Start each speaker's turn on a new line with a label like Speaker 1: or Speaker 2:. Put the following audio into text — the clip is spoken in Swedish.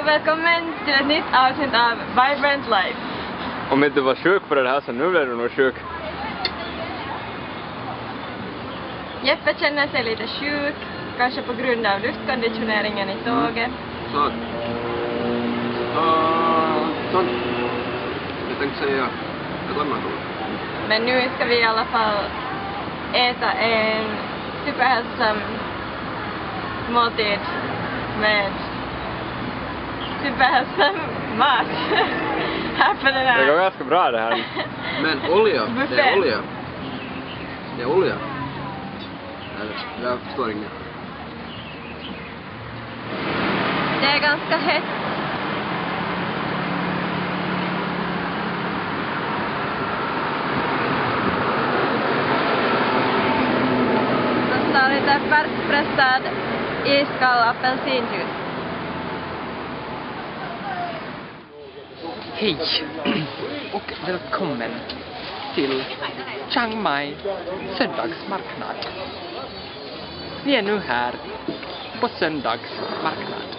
Speaker 1: och välkommen till ett nytt avsnitt av Vibrant Life.
Speaker 2: Om inte du var sjuk för det här så nu blir du nog sjuk.
Speaker 1: Jeppe känner sig lite sjuk, kanske på grund av luftkonditioneringen i tåget.
Speaker 3: Så. Jag tänkte säga ett annat ord.
Speaker 1: Men nu ska vi i alla fall äta en superhälsosam måltid med superhälsosam mat. Här på den här.
Speaker 2: Det går ganska bra det här.
Speaker 3: Men olja, det
Speaker 1: Buffé.
Speaker 3: är olja. Det är olja. Jag förstår inget.
Speaker 1: Det är ganska hett. Så står lite färskpressad iskall apelsinjuice.
Speaker 4: Hej och välkommen till Chiang Mai söndagsmarknad. Vi är nu här på söndagsmarknad.